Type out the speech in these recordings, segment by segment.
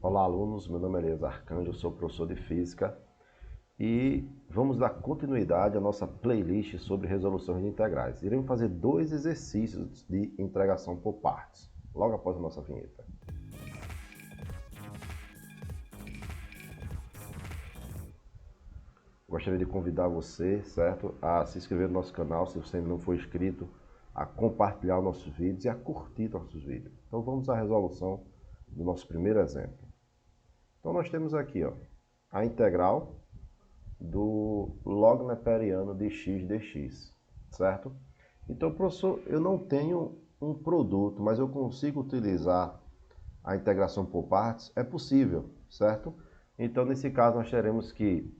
Olá, alunos. Meu nome é Elias Arcanjo, eu sou professor de Física e vamos dar continuidade à nossa playlist sobre resoluções de integrais. Iremos fazer 2 exercícios de integração por partes, logo após a nossa vinheta. Gostaria de convidar você, certo, a se inscrever no nosso canal, se você ainda não for inscrito, a compartilhar os nossos vídeos e a curtir nossos vídeos. Então vamos à resolução do nosso primeiro exemplo. Então nós temos aqui, a integral do log neperiano de x dx, certo? Então, professor, eu não tenho um produto, mas eu consigo utilizar a integração por partes? É possível, certo? Então, nesse caso, nós teremos que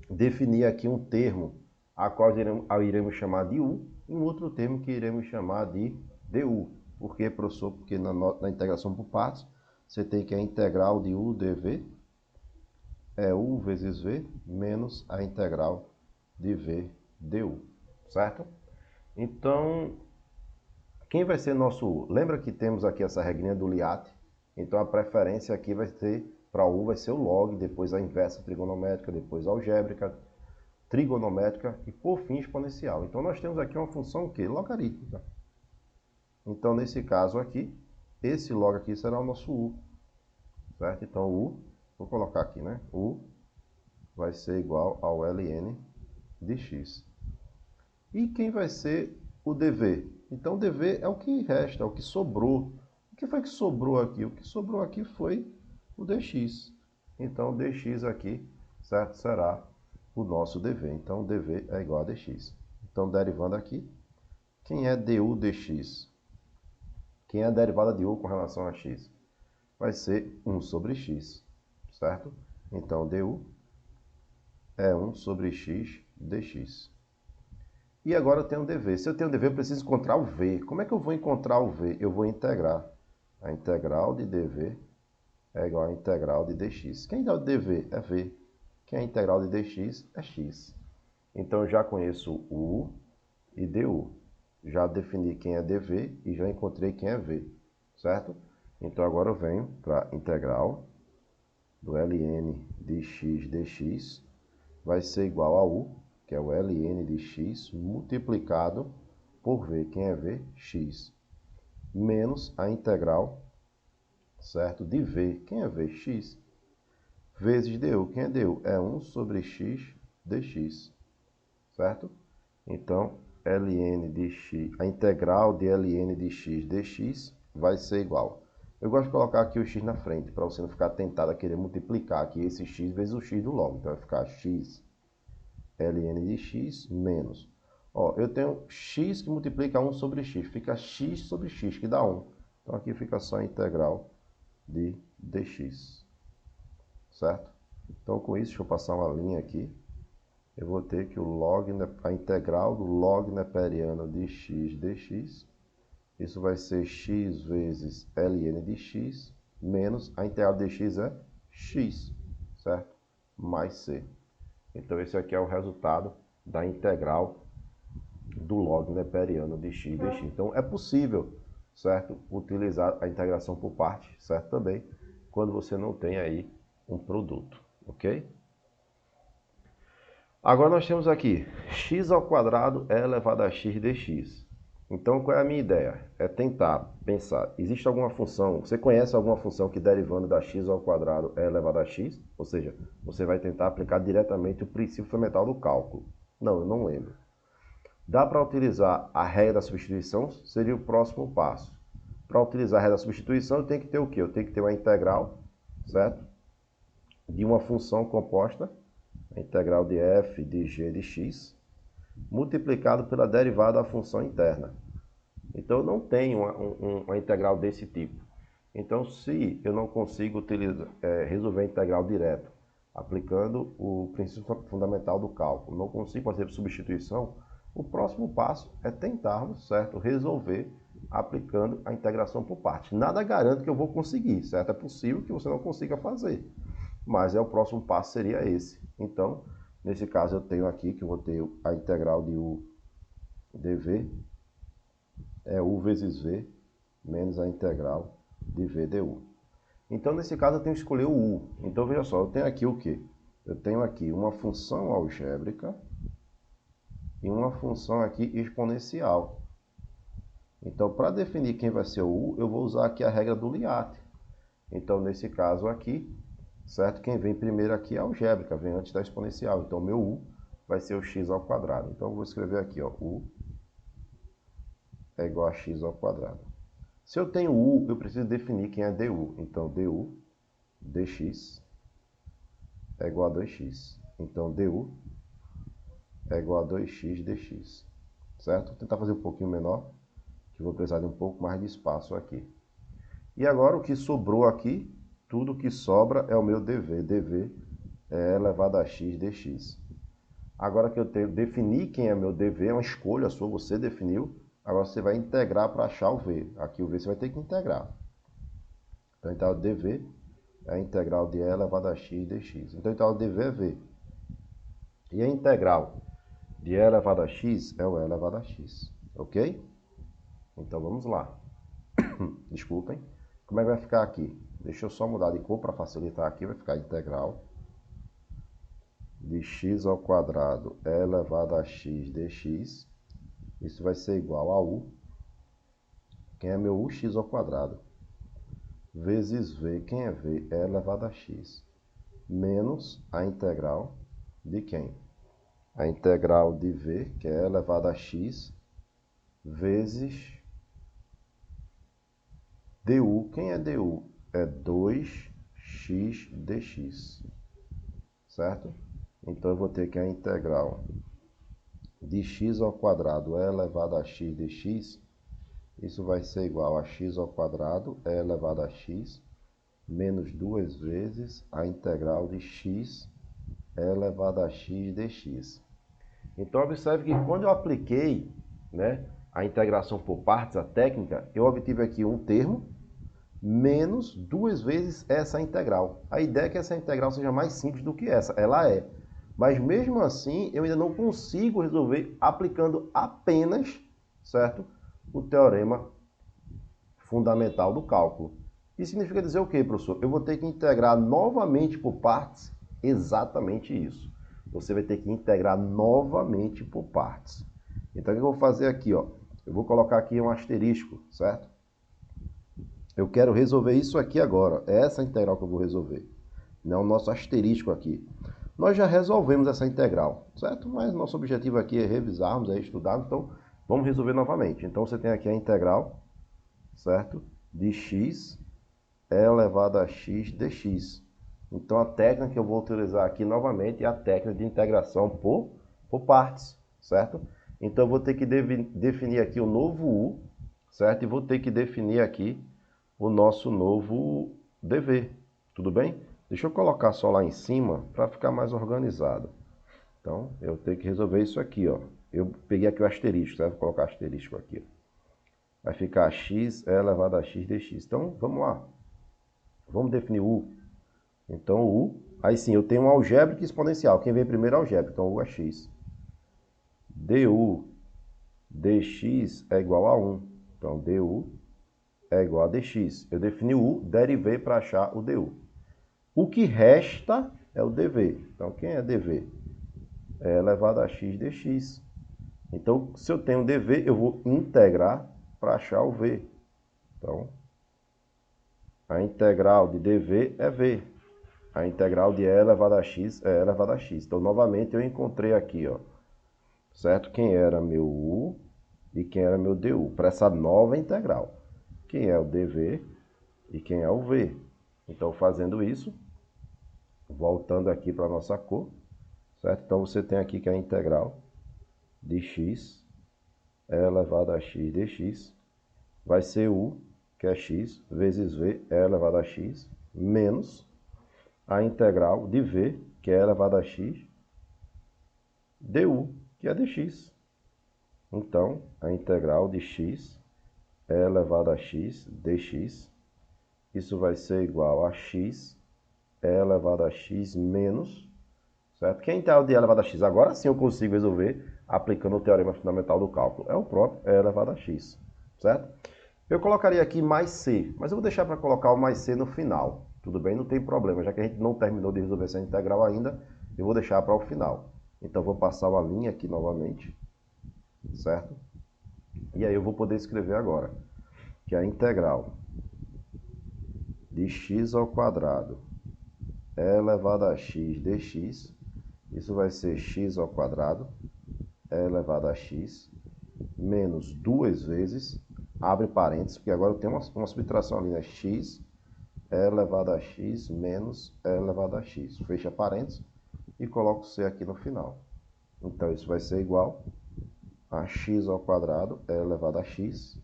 definir aqui um termo a qual iremos chamar de u e um outro termo que iremos chamar de du. Por quê, professor? Porque na integração por partes, você tem que a integral de u dv é u vezes v menos a integral de v du, certo? Então, quem vai ser nosso u? Lembra que temos aqui essa regrinha do Liat? Então, a preferência aqui vai ser, para u vai ser o log, depois a inversa trigonométrica, depois a algébrica, trigonométrica e, por fim, exponencial. Então, nós temos aqui uma função o quê? Logarítmica. Então, nesse caso aqui, esse log aqui será o nosso u, certo? Então, u, vou colocar aqui, né? U vai ser igual ao ln de x. E quem vai ser o dv? Então, o dv é o que resta, é o que sobrou. O que foi que sobrou aqui? O que sobrou aqui foi o dx. Então, o dx aqui, certo? Será o nosso dv. Então, o dv é igual a dx. Então, derivando aqui, quem é du dx? Quem é a derivada de u com relação a x? Vai ser 1 sobre x, certo? Então, du é 1 sobre x dx. E agora eu tenho o dv. Se eu tenho o dv, eu preciso encontrar o v. Como é que eu vou encontrar o v? Eu vou integrar. A integral de dv é igual à integral de dx. Quem dá o dv é v. Quem é a integral de dx é x. Então, eu já conheço u e du. Já defini quem é dv e já encontrei quem é v, certo? Então, agora eu venho para a integral do ln de x dx. Vai ser igual a u, que é o ln de x, multiplicado por v. Quem é v? X. Menos a integral, certo? De v. Quem é v? X. Vezes du. Quem é du? É 1 sobre x dx, certo? Então, ln de x, a integral de ln de x dx vai ser igual. Eu gosto de colocar aqui o x na frente, para você não ficar tentado a querer multiplicar aqui esse x vezes o x do log. Então, vai ficar x ln de x menos. Eu tenho x que multiplica 1 sobre x. Fica x sobre x, que dá 1. Então, aqui fica só a integral de dx. Certo? Então, com isso, deixa eu passar uma linha aqui. Eu vou ter que a integral do log neperiano de x dx, isso vai ser x vezes ln de x, menos a integral de x é x, certo? Mais c. Então, esse aqui é o resultado da integral do log neperiano de x dx. Então, é possível, certo, utilizar a integração por parte, certo, também, quando você não tem aí um produto, ok? Agora nós temos aqui x ao quadrado é elevado a x dx. Então, qual é a minha ideia? É tentar pensar, existe alguma função, você conhece alguma função que derivando da x ao quadrado é elevado a x? Ou seja, você vai tentar aplicar diretamente o princípio fundamental do cálculo. Não, eu não lembro. Dá para utilizar a regra da substituição? Seria o próximo passo. Para utilizar a regra da substituição, eu tenho que ter o quê? Eu tenho que ter uma integral, certo? De uma função composta, a integral de f de g de x, multiplicado pela derivada da função interna. Então, eu não tenho uma integral desse tipo. Então, se eu não consigo resolver a integral direto, aplicando o princípio fundamental do cálculo, não consigo fazer substituição, o próximo passo é tentarmos, certo, resolver aplicando a integração por partes. Nada garante que eu vou conseguir, certo? É possível que você não consiga fazer, mas o próximo passo seria esse. Então, nesse caso, eu tenho aqui que eu vou ter a integral de u dv é u vezes v menos a integral de v du. Então, nesse caso, eu tenho que escolher o u. Então, veja só, eu tenho aqui o quê? Eu tenho aqui uma função algébrica e uma função aqui exponencial. Então, para definir quem vai ser o u, eu vou usar aqui a regra do LIAT. Então, nesse caso aqui, certo? Quem vem primeiro aqui é a algébrica, vem antes da exponencial. Então, meu u vai ser o x ao quadrado. Então, eu vou escrever aqui, ó, u é igual a x ao quadrado. Se eu tenho u, eu preciso definir quem é du. Então, du dx é igual a 2x. Então, du é igual a 2x dx. Certo? Vou tentar fazer um pouquinho menor, que eu vou precisar de um pouco mais de espaço aqui. E agora, o que sobrou aqui, tudo que sobra é o meu dv. dv é elevado a x dx. Agora que eu defini quem é meu dv, é uma escolha sua, você definiu. Agora você vai integrar para achar o v. Aqui o v você vai ter que integrar. Então, o dv é a integral de e elevado a x dx. Então, o dv é v. E a integral de e elevado a x é o e elevado a x. Ok? Então, vamos lá. Desculpem. Como é que vai ficar aqui? Deixa eu só mudar de cor para facilitar aqui. Vai ficar integral de x ao quadrado e elevado a x dx. Isso vai ser igual a u. Quem é meu u? X ao quadrado. Vezes v. Quem é v? É elevado a x. Menos a integral de quem? A integral de v, que é elevado a x, vezes du. Quem é du? É 2x dx. Certo? Então, eu vou ter que a integral de x ao quadrado é elevado a x dx. Isso vai ser igual a x ao quadrado é elevado a x menos 2 vezes a integral de x é elevado a x dx. Então, observe que quando eu apliquei, né, a integração por partes, a técnica, eu obtive aqui um termo menos 2 vezes essa integral. A ideia é que essa integral seja mais simples do que essa. Ela é. Mas mesmo assim, eu ainda não consigo resolver aplicando apenas, certo, o teorema fundamental do cálculo. Isso significa dizer o quê, professor? Eu vou ter que integrar novamente por partes exatamente isso. Você vai ter que integrar novamente por partes. Então, o que eu vou fazer aqui? Ó? Eu vou colocar aqui um asterisco, certo? Eu quero resolver isso aqui agora. É essa integral que eu vou resolver. Não o nosso asterisco aqui. Nós já resolvemos essa integral, certo? Mas nosso objetivo aqui é revisarmos, é estudarmos. Então, vamos resolver novamente. Então, você tem aqui a integral, certo? De x é elevado a x dx. Então, a técnica que eu vou utilizar aqui novamente é a técnica de integração por partes, certo? Então, eu vou ter que definir aqui o novo u, certo? E vou ter que definir aqui o nosso novo dv, tudo bem? Deixa eu colocar só lá em cima para ficar mais organizado. Então, eu tenho que resolver isso aqui, ó. Eu peguei aqui o asterisco, certo? Vou colocar asterisco aqui. Vai ficar x é elevado a x dx. Então, vamos lá. Vamos definir u. Então, u, aí sim, eu tenho um algébrico exponencial. Quem vem primeiro é algébrico, então u é x. du dx é igual a 1. Então, du é igual a dx. Eu defini o u, derivei para achar o du. O que resta é o dv. Então, quem é dv? É elevado a x dx. Então, se eu tenho dv, eu vou integrar para achar o v. Então, a integral de dv é v. A integral de e elevado a x é e elevado a x. Então, novamente, eu encontrei aqui, ó, certo? Quem era meu u e quem era meu du, para essa nova integral. Quem é o dv e quem é o v. Então, fazendo isso, voltando aqui para a nossa cor, certo? Então, você tem aqui que a integral de x é elevado a x dx vai ser u, que é x, vezes v é elevado a x, menos a integral de v, que é elevado a x, du, que é dx. Então, a integral de x é elevado a x dx, isso vai ser igual a x é elevado a x menos, certo? Que é a integral de e elevado a x? Agora sim eu consigo resolver aplicando o teorema fundamental do cálculo. É o próprio e elevado a x, certo? Eu colocaria aqui mais c, mas eu vou deixar para colocar o mais c no final. Tudo bem? Não tem problema, já que a gente não terminou de resolver essa integral ainda, eu vou deixar para o final. Então, vou passar uma linha aqui novamente, certo? E aí eu vou poder escrever agora, que a integral de x ao quadrado é elevado a x dx, isso vai ser x ao quadrado é elevado a x menos 2 vezes, abre parênteses, porque agora eu tenho uma subtração ali, né? X é elevado a x menos é elevado a x. Fecha parênteses e coloco c aqui no final. Então, isso vai ser igual a x ao quadrado é elevado a x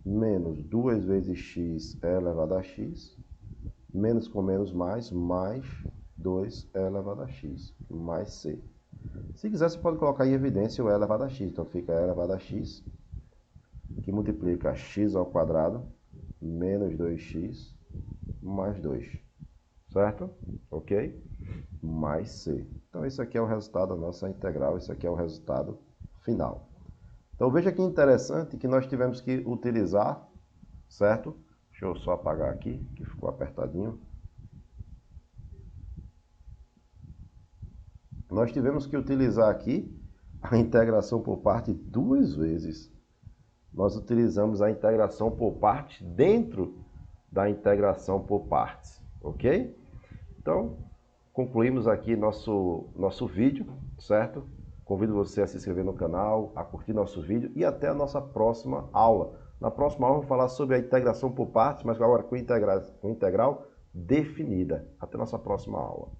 menos 2 vezes x é elevado a x, menos com menos mais 2 é elevado a x, mais c. Se quiser, você pode colocar em evidência o e elevado a x. Então, fica e elevado a x, que multiplica x ao quadrado menos 2x mais 2. Certo? Ok? Mais c. Então, esse aqui é o resultado da nossa integral. Esse aqui é o resultado final. Então, veja que interessante que nós tivemos que utilizar, certo? Deixa eu só apagar aqui, que ficou apertadinho. Nós tivemos que utilizar aqui a integração por parte 2 vezes. Nós utilizamos a integração por parte dentro da integração por partes, ok? Então, concluímos aqui nosso vídeo, certo? Convido você a se inscrever no canal, a curtir nosso vídeo e até a nossa próxima aula. Na próxima aula, vamos falar sobre a integração por partes, mas agora com integral definida. Até a nossa próxima aula.